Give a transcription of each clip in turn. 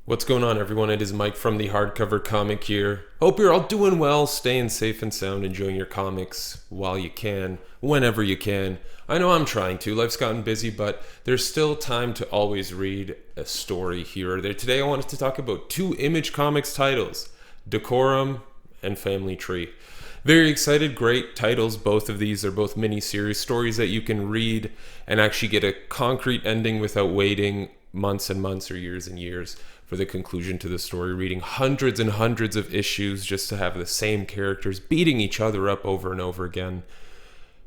What's going on, everyone? It is Mike from the Hardcover Comic here. Hope you're all doing well, staying safe and sound, enjoying your comics while you can, whenever you can. I know I'm trying to. Life's gotten busy, but there's still time to always read a story here or there. Today I wanted to talk about two Image Comics titles, Decorum and Family Tree. Very excited, great titles. Both of these are both mini-series stories that you can read and actually get a concrete ending without waiting months and months or years and years for the conclusion to the story, reading hundreds and hundreds of issues just to have the same characters beating each other up over and over again.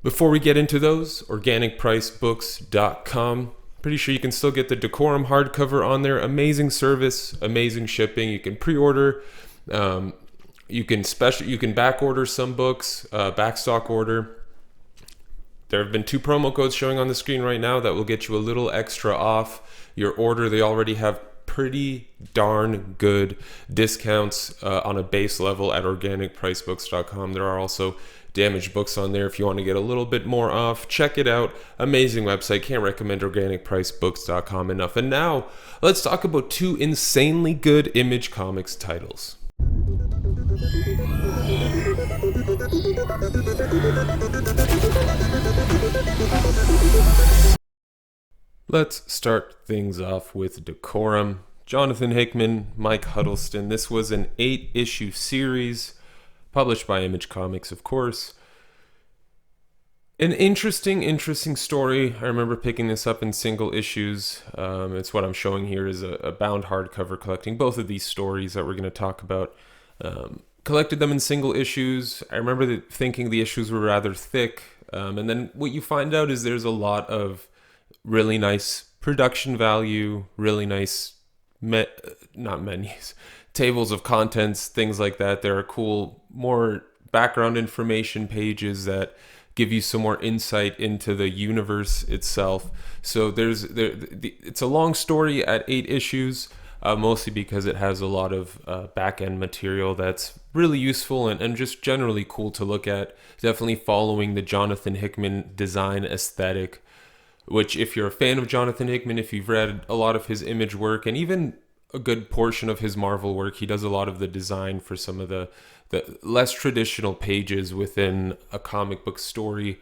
Before we get into those, organicpricebooks.com. Pretty sure you can still get the Decorum hardcover on there. Amazing service, amazing shipping. You can pre-order. You can back order some books, backstock order. There have been two promo codes showing on the screen right now that will get you a little extra off your order. They already have pretty darn good discounts on a base level at organicpricebooks.com. There are also damaged books on there if you want to get a little bit more off. Check it out. Amazing website. Can't recommend organicpricebooks.com enough. And now let's talk about two insanely good Image Comics titles. Let's start things off with Decorum. Jonathan Hickman, Mike Huddleston. This was an 8-issue series published by Image Comics, of course. An interesting story. I remember picking this up in single issues. It's what I'm showing here is a bound hardcover collecting both of these stories that we're going to talk about. Collected them in single issues. I remember thinking the issues were rather thick. And then what you find out is there's a lot of really nice production value, really nice not menus, tables of contents, things like that. There are cool, more background information pages that give you some more insight into the universe itself. So it's a long story at 8 issues, mostly because it has a lot of back-end material that's really useful and just generally cool to look at. Definitely following the Jonathan Hickman design aesthetic, which if you're a fan of Jonathan Hickman, if you've read a lot of his Image work and even a good portion of his Marvel work, he does a lot of the design for some of the less traditional pages within a comic book story.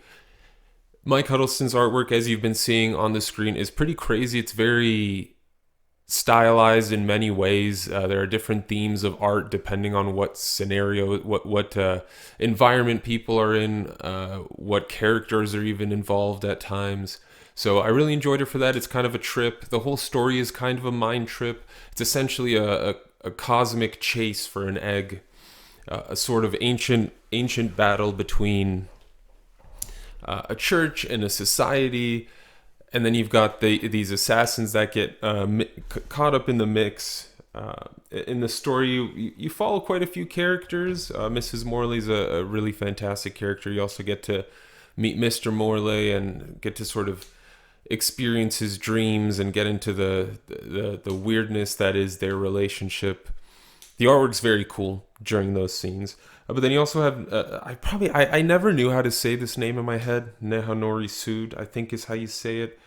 Mike Huddleston's artwork, as you've been seeing on the screen, is pretty crazy. It's very stylized in many ways. There are different themes of art depending on what scenario, what environment people are in, what characters are even involved at times. So I really enjoyed it for that. It's kind of a trip. The whole story is kind of a mind trip. It's essentially a cosmic chase for an egg, a sort of ancient battle between a church and a society. And then you've got these assassins that get caught up in the mix. In the story, you follow quite a few characters. Mrs. Morley's a really fantastic character. You also get to meet Mr. Morley and get to sort of experience his dreams and get into the weirdness that is their relationship. The artwork's very cool during those scenes. But then you also have, I never knew how to say this name in my head. Nehanori Sood, I think is how you say it.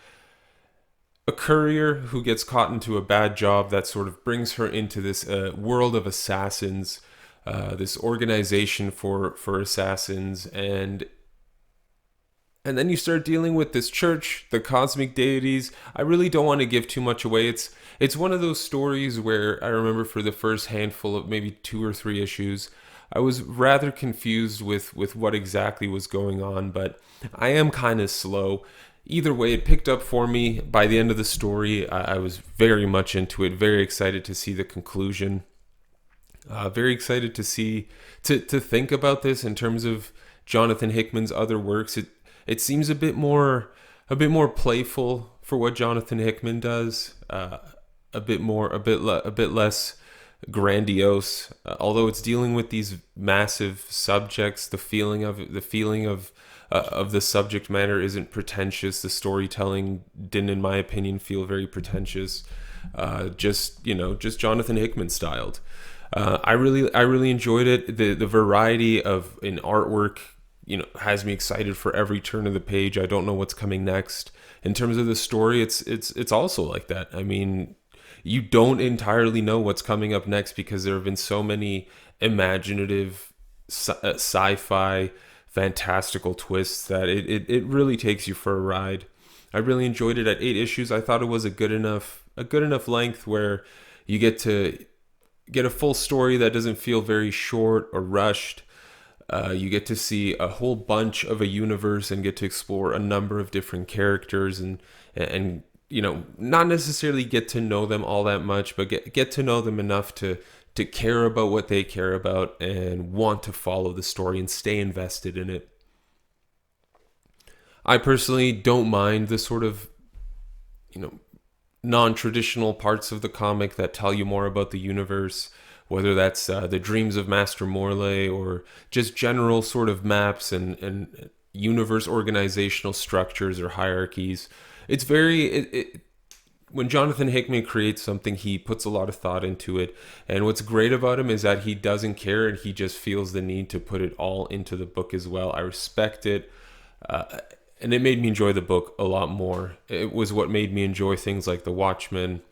A courier who gets caught into a bad job that sort of brings her into this world of assassins, this organization for assassins, and then you start dealing with this church, the cosmic deities. I really don't want to give too much away. It's one of those stories where I remember for the first handful of maybe 2 or 3 issues, I was rather confused with what exactly was going on, but I am kind of slow. Either way, it picked up for me. By the end of the story, I was very much into it, very excited to see the conclusion. Very excited to think about this in terms of Jonathan Hickman's other works. It seems a bit more playful for what Jonathan Hickman does. A bit less grandiose. Although it's dealing with these massive subjects, the feeling of the subject matter isn't pretentious. The storytelling didn't, in my opinion, feel very pretentious. Just Jonathan Hickman styled. I really enjoyed it. The variety in artwork, has me excited for every turn of the page. I don't know what's coming next. In terms of the story, it's also like that. I mean, you don't entirely know what's coming up next because there have been so many imaginative sci-fi fantastical twists that it really takes you for a ride. I really enjoyed it at 8 issues. I thought it was a good enough length where you get a full story that doesn't feel very short or rushed. You get to see a whole bunch of a universe and get to explore a number of different characters and not necessarily get to know them all that much, but get to know them enough to care about what they care about and want to follow the story and stay invested in it. I personally don't mind the sort of, non-traditional parts of the comic that tell you more about the universe, whether that's the dreams of Master Morley or just general sort of maps and universe organizational structures or hierarchies. It's when Jonathan Hickman creates something, he puts a lot of thought into it. And what's great about him is that he doesn't care and he just feels the need to put it all into the book as well. I respect it. And it made me enjoy the book a lot more. It was what made me enjoy things like The Watchmen,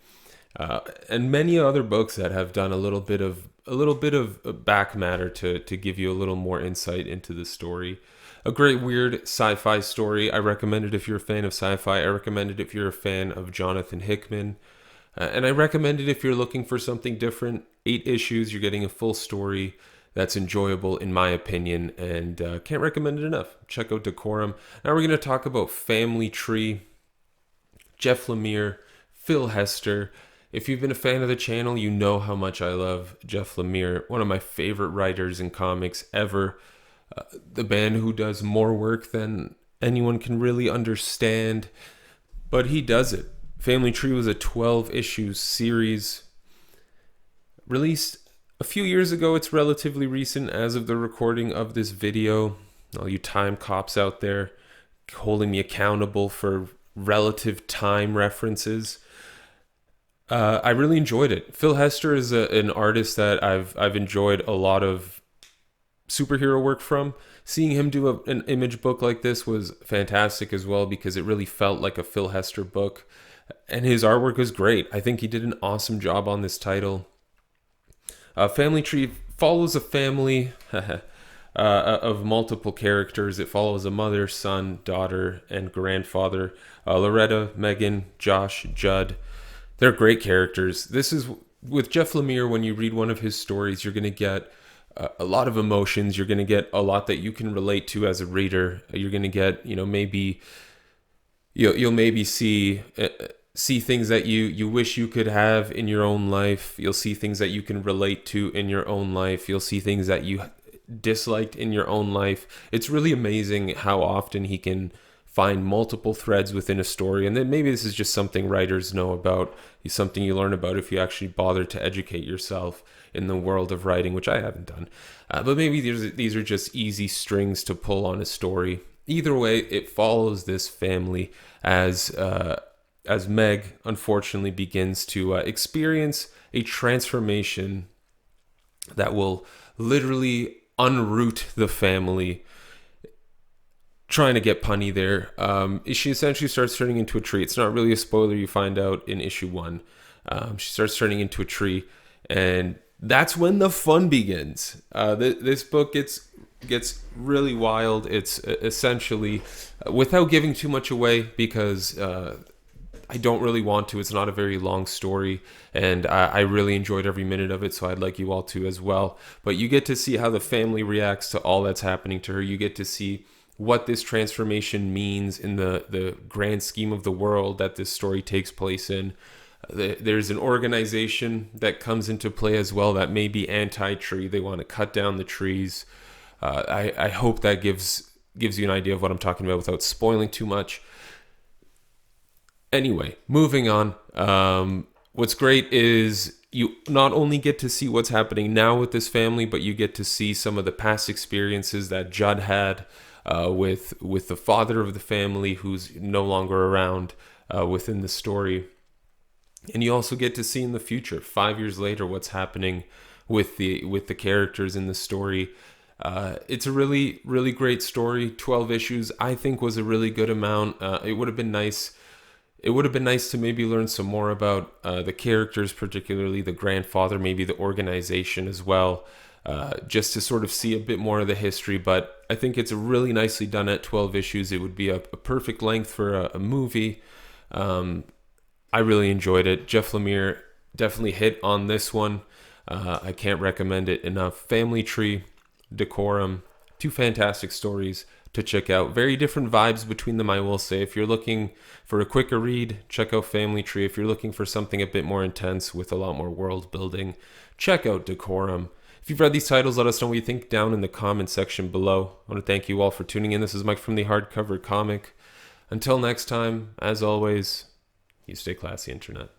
and many other books that have done a little bit of back matter to give you a little more insight into the story. A great weird sci-fi story. I recommend it if you're a fan of sci-fi. I recommend it if you're a fan of Jonathan Hickman. And I recommend it if you're looking for something different. 8 issues, you're getting a full story that's enjoyable in my opinion, and can't recommend it enough. Check out Decorum. Now we're going to talk about Family Tree, Jeff Lemire, Phil Hester. If you've been a fan of the channel, you know how much I love Jeff Lemire, one of my favorite writers in comics ever. The man who does more work than anyone can really understand, but he does it. Family Tree was a 12-issue series released a few years ago. It's relatively recent as of the recording of this video. All you time cops out there holding me accountable for relative time references. I really enjoyed it. Phil Hester is an artist that I've enjoyed a lot of superhero work from. Seeing him do an image book like this was fantastic as well, because it really felt like a Phil Hester book, and his artwork was great. I think he did an awesome job on this title. Family Tree follows a family of multiple characters. It follows a mother, son, daughter, and grandfather. Loretta, Megan, Josh, Judd. They're great characters. This is, with Jeff Lemire, when you read one of his stories, you're going to get a lot of emotions. You're going to get a lot that you can relate to as a reader. You're going to get, maybe you'll maybe see things that you wish you could have in your own life. You'll see things that you can relate to in your own life. You'll see things that you disliked in your own life. It's really amazing how often he can find multiple threads within a story. And then maybe this is just something writers know about. It's something you learn about if you actually bother to educate yourself in the world of writing, which I haven't done. But maybe these are just easy strings to pull on a story. Either way, it follows this family as Meg unfortunately begins to experience a transformation that will literally unroot the family. Trying to get punny there. She essentially starts turning into a tree. It's not really a spoiler. You find out in issue 1. She starts turning into a tree, and that's when the fun begins. This book gets really wild. It's essentially, without giving too much away, because I don't really want to. It's not a very long story, and I really enjoyed every minute of it, so I'd like you all to as well. But you get to see how the family reacts to all that's happening to her. You get to see what this transformation means in the grand scheme of the world that this story takes place in. There's an organization that comes into play as well that may be anti-tree. They want to cut down the trees. I hope that gives you an idea of what I'm talking about without spoiling too much. Anyway, moving on. What's great is you not only get to see what's happening now with this family, but you get to see some of the past experiences that Judd had with the father of the family, who's no longer around within the story. And you also get to see in the future, 5 years later, what's happening with the characters in the story. It's a really, really great story. 12 issues, I think, was a really good amount. It would have been nice It would have been nice to maybe learn some more about the characters, particularly the grandfather, maybe the organization as well, just to sort of see a bit more of the history. But I think it's really nicely done at 12 issues. It would be a perfect length for a movie. I really enjoyed it. Jeff Lemire definitely hit on this one. I can't recommend it enough. Family Tree, Decorum, two fantastic stories to check out. Very different vibes between them, I will say. If you're looking for a quicker read, check out Family Tree. If you're looking for something a bit more intense with a lot more world building, check out Decorum. If you've read these titles, let us know what you think down in the comment section below. I want to thank you all for tuning in. This is Mike from the Hardcover Comic. Until next time, as always, you stay classy, Internet.